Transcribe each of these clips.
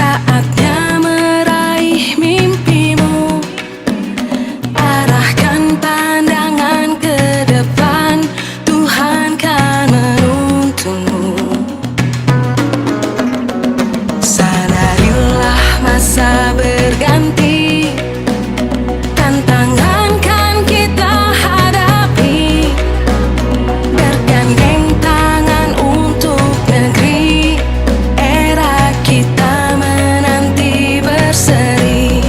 Saatnya meraih mimpimu, arahkan pandangan ke depan, Tuhan kan menuntunmu. Sadarilah masa berganti, tantangan kan kita hadapi, bergandeng tangan untuk negeri, era kita menanti berseri.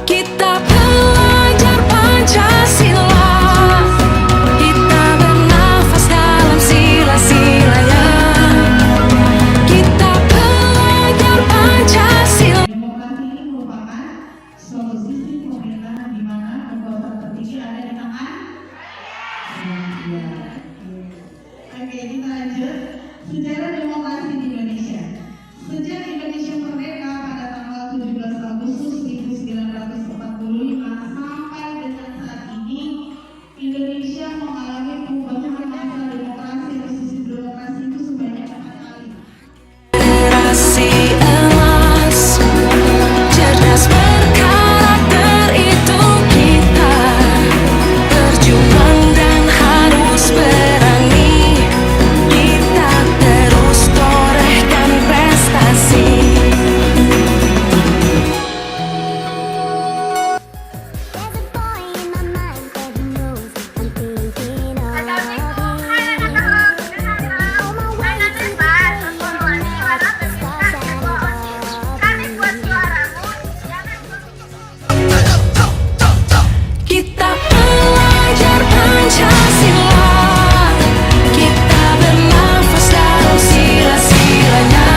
Kita belajar Pancasila, kita bernafas dalam sila-silanya. Kita belajar Pancasila. Demokrasi ini merupakan suatu sistem pemerintahan di mana kekuasaan tertinggi ada di tangan. Oke, kita lanjut. Sejarah demokrasi di Indonesia. Sejak Indonesia merdeka pada tanggal 17 Agustus 1945 sampai dengan saat ini, Indonesia mengalami perubahan masa demokrasi atau sistem demokrasi itu sebanyak 4 kali. Generasi emas, cerdas berkarakter itu kita, berjuang dan harus berani, kita terus torehkan prestasi. Kita belajar Pancasila, kita bernafas dalam sila-silanya.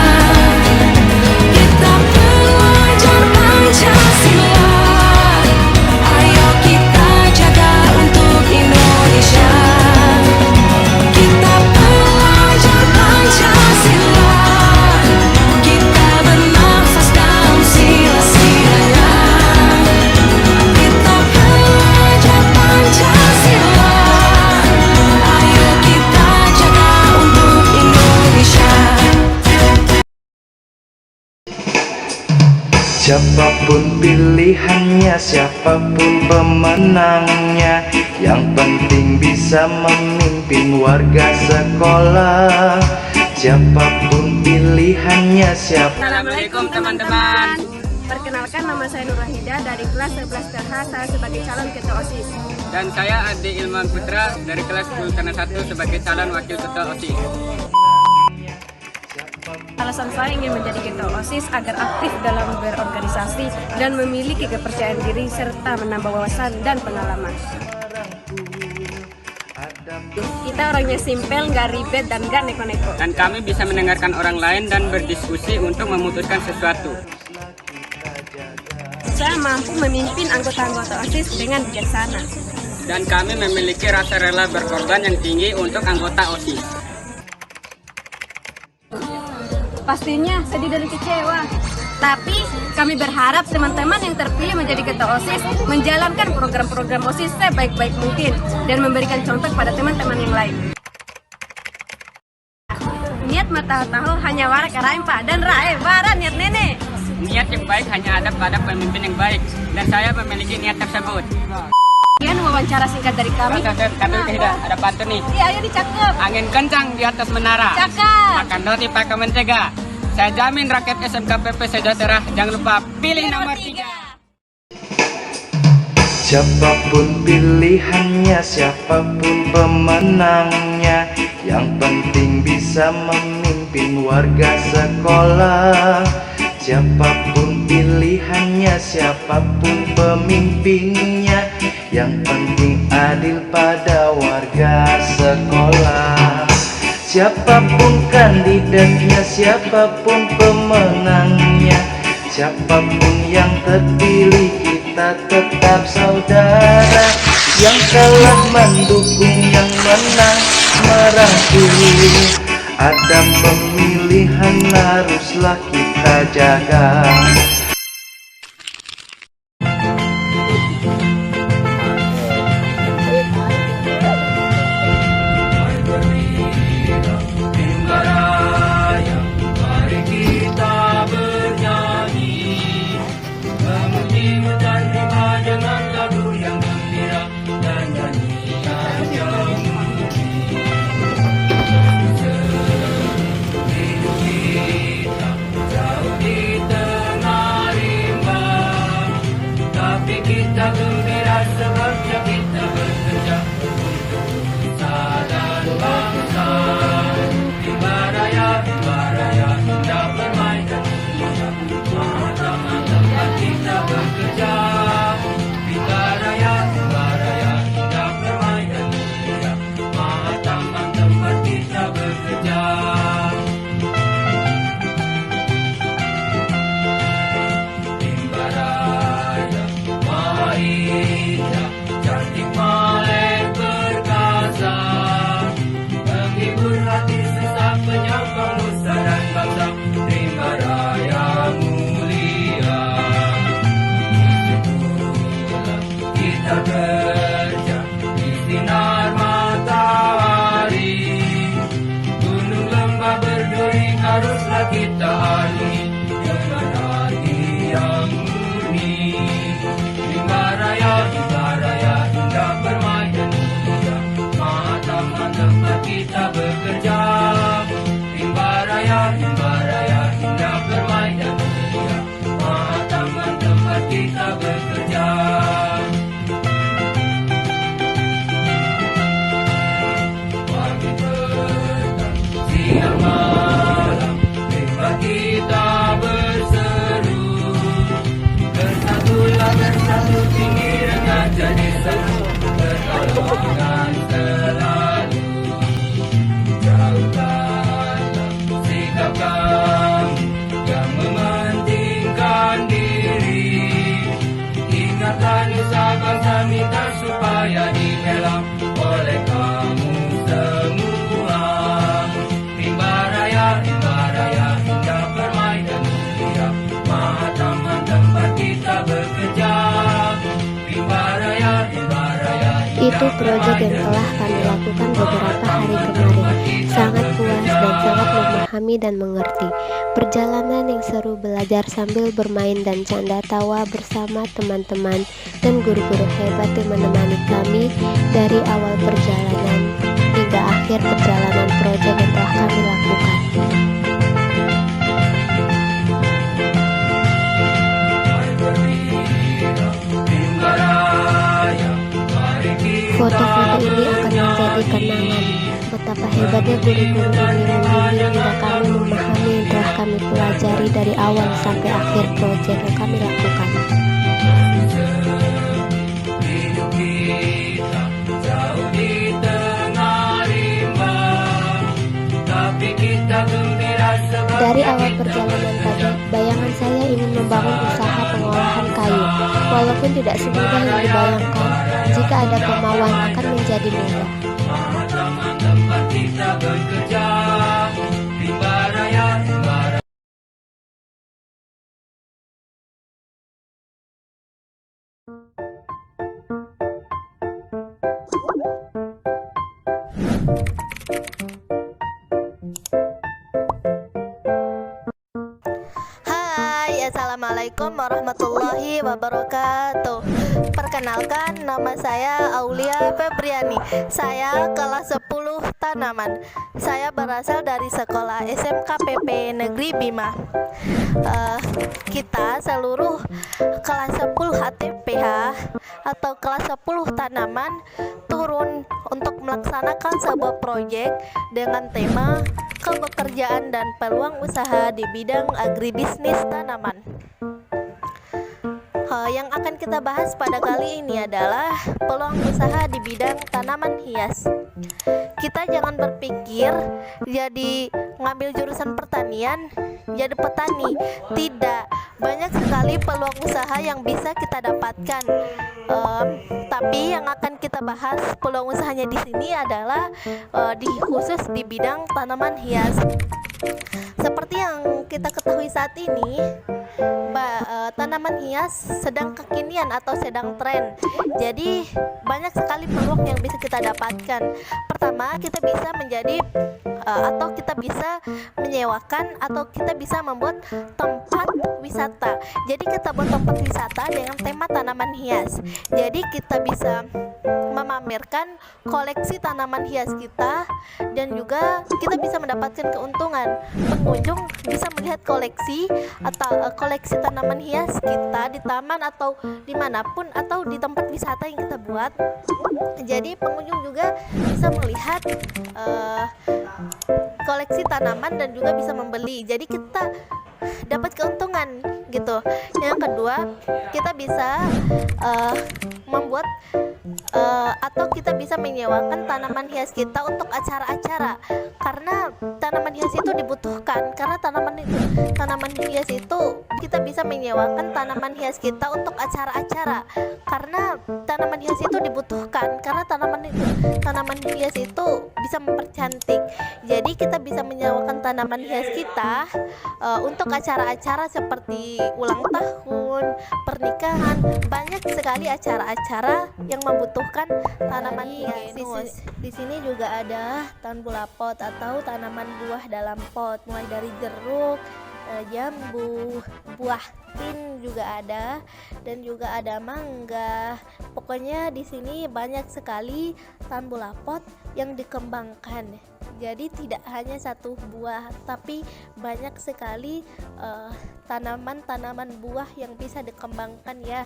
Kita belajar Pancasila, ayo kita jaga untuk Indonesia. Kita belajar Pancasila, kita bernafas dalam sila-silanya. Kita belajar Pancasila, ayo kita jaga untuk Indonesia. Siapapun pilihannya, siapapun pemenangnya, yang penting bisa memimpin warga sekolah. Siapapun pilihannya, Assalamualaikum teman-teman. Perkenalkan, nama saya Nur Rahida dari kelas 11 TH. Saya sebagai calon ketua OSIS. Dan saya Adi Ilman Putra dari kelas 10 Tanah 1 sebagai calon wakil ketua OSIS. Alasan saya ingin menjadi ketua OSIS agar aktif dalam berorganisasi dan memiliki kepercayaan diri serta menambah wawasan dan pengalaman. Kita orangnya simpel, nggak ribet dan nggak neko-neko. Dan kami bisa mendengarkan orang lain dan berdiskusi untuk memutuskan sesuatu. Saya mampu memimpin anggota-anggota OSIS dengan bijaksana. Dan kami memiliki rasa rela berkorban yang tinggi untuk anggota OSIS. Pastinya sedih dan kecewa. Tapi kami berharap teman-teman yang terpilih menjadi ketua OSIS menjalankan program-program OSIS sebaik-baik mungkin dan memberikan contoh pada teman-teman yang lain. Niat mata tahu hanya warak araim pak dan rae bara niat nenek. Niat yang baik hanya ada pada pemimpin yang baik, dan saya memiliki niat tersebut. Sekian wawancara singkat dari kami. Kami tidak ada pantun nih. Iya, ayo dicakep. Angin kencang di atas menara. Cakep. Makan roti pakai mentega. Saya jamin rakyat SMKPP sejahtera. Jangan lupa pilih nomor 3. Siapapun pilihannya, siapapun pemenangnya, yang penting bisa memimpin warga sekolah. Siapapun pilihannya, siapapun pemimpinnya, yang penting adil pada warga sekolah. Siapapun kandidatnya, siapapun pemenangnya, siapapun yang terpilih, kita tetap saudara. Yang kalah mendukung, yang menang merangkul. Ada pemilihan haruslah kita jaga. Mari kita berjalan. untuk proyek yang telah kami lakukan beberapa hari kemarin. Sangat puas dan sangat memahami dan mengerti. Perjalanan yang seru belajar sambil bermain dan canda tawa bersama teman-teman dan guru-guru hebat yang menemani kami dari awal perjalanan hingga akhir perjalanan proyek yang telah kami lakukan. Foto-foto ini akan menjadi kenangan betapa hebatnya guru-guru ini membimbing hingga kami memahami yang telah kami pelajari dari awal sampai akhir proyek yang kami lakukan. Dari awal perjalanan tadi, bayangan saya ingin membangun usaha pengolahan kayu. Walaupun tidak semudah yang dibayangkan, jika ada kemauan akan menjadi mudah. Assalamualaikum warahmatullahi wabarakatuh. Perkenalkan, nama saya Aulia Febriani. Saya kelas 10 tanaman. Saya berasal dari sekolah SMKPP Negeri Bima. Kita seluruh kelas 10 HTPH atau kelas 10 tanaman turun untuk melaksanakan sebuah proyek dengan tema kepekerjaan dan peluang usaha di bidang agribisnis tanaman. Yang akan kita bahas pada kali ini adalah peluang usaha di bidang tanaman hias. Kita jangan berpikir jadi ngambil jurusan pertanian jadi petani. Tidak, banyak sekali peluang usaha yang bisa kita dapatkan. Tapi yang akan kita bahas peluang usahanya di sini adalah khusus di bidang tanaman hias. Seperti yang kita ketahui saat ini, tanaman hias sedang kekinian atau sedang tren. Jadi banyak sekali peluang yang bisa kita dapatkan. Pertama, kita bisa menjadi atau kita bisa menyewakan atau kita bisa membuat tempat wisata. Jadi kita buat tempat wisata dengan tema tanaman hias. Jadi kita bisa memamerkan koleksi tanaman hias kita dan juga kita bisa mendapatkan keuntungan. Pengunjung bisa melihat koleksi atau koleksi tanaman hias kita di taman atau dimanapun atau di tempat wisata yang kita buat. Jadi pengunjung juga bisa melihat koleksi tanaman dan juga bisa membeli. Jadi kita dapat keuntungan gitu. Yang kedua, kita bisa membuat atau kita bisa menyewakan tanaman hias kita untuk acara-acara, karena tanaman hias itu dibutuhkan. Karena tanaman hias itu kita bisa menyewakan tanaman hias kita untuk acara-acara, karena tanaman hias itu dibutuhkan. Karena tanaman hias itu bisa mempercantik. Jadi kita bisa menyewakan tanaman hias kita untuk acara-acara seperti ulang tahun, pernikahan. Banyak sekali acara-acara yang membutuhkan tanaman hias. Di sini juga ada tanbula pot atau tanaman buah dalam pot, mulai dari jeruk, jambu, buah tin juga ada, dan juga ada mangga. Pokoknya di sini banyak sekali tanbula pot yang dikembangkan. Jadi tidak hanya satu buah, tapi banyak sekali tanaman-tanaman buah yang bisa dikembangkan ya.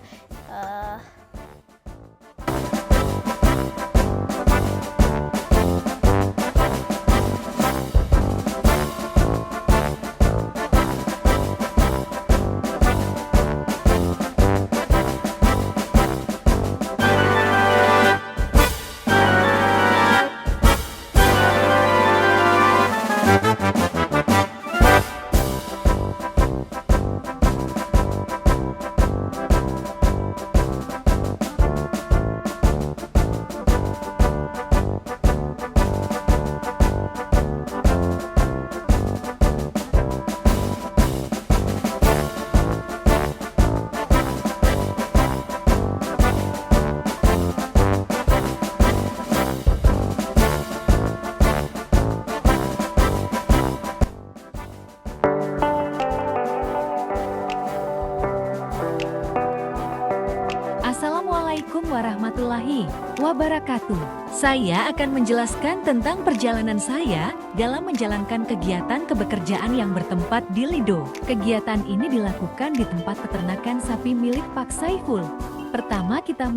Assalamualaikum warahmatullahi wabarakatuh. Saya akan menjelaskan tentang perjalanan saya dalam menjalankan kegiatan kebekerjaan yang bertempat di Lido. Kegiatan ini dilakukan di tempat peternakan sapi milik Pak Saiful. Pertama kita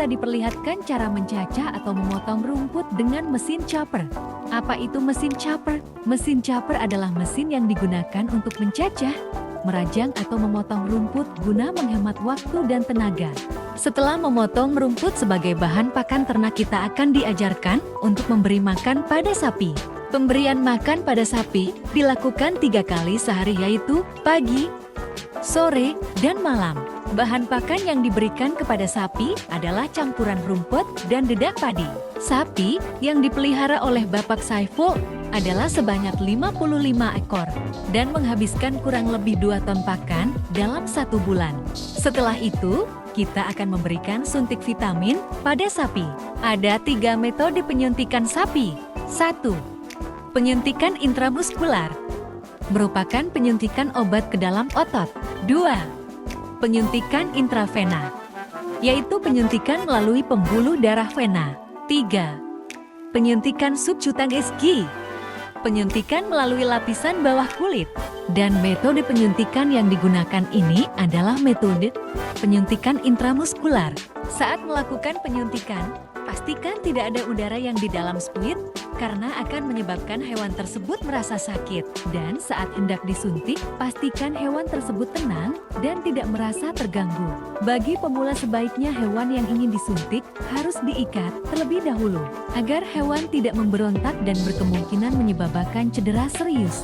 diperlihatkan cara mencacah atau memotong rumput dengan mesin chopper. Apa itu mesin chopper? Mesin chopper adalah mesin yang digunakan untuk mencacah, merajang atau memotong rumput guna menghemat waktu dan tenaga. Setelah memotong rumput sebagai bahan pakan ternak, kita akan diajarkan untuk memberi makan pada sapi. Pemberian makan pada sapi dilakukan 3 kali sehari, yaitu pagi, sore, dan malam. Bahan pakan yang diberikan kepada sapi adalah campuran rumput dan dedak padi. Sapi yang dipelihara oleh Bapak Saiful adalah sebanyak 55 ekor dan menghabiskan kurang lebih 2 ton pakan dalam 1 bulan. Setelah itu, kita akan memberikan suntik vitamin pada sapi. Ada 3 metode penyuntikan sapi. 1. Penyuntikan intramuskular, merupakan penyuntikan obat ke dalam otot. 2. Penyuntikan intravena, yaitu penyuntikan melalui pembuluh darah vena. 3. Penyuntikan subcutaneous, penyuntikan melalui lapisan bawah kulit. Dan metode penyuntikan yang digunakan ini adalah metode penyuntikan intramuskular. Saat melakukan penyuntikan, pastikan tidak ada udara yang di dalam spuit karena akan menyebabkan hewan tersebut merasa sakit. Dan saat hendak disuntik, pastikan hewan tersebut tenang dan tidak merasa terganggu. Bagi pemula, sebaiknya hewan yang ingin disuntik harus diikat terlebih dahulu agar hewan tidak memberontak dan berkemungkinan menyebabkan cedera serius.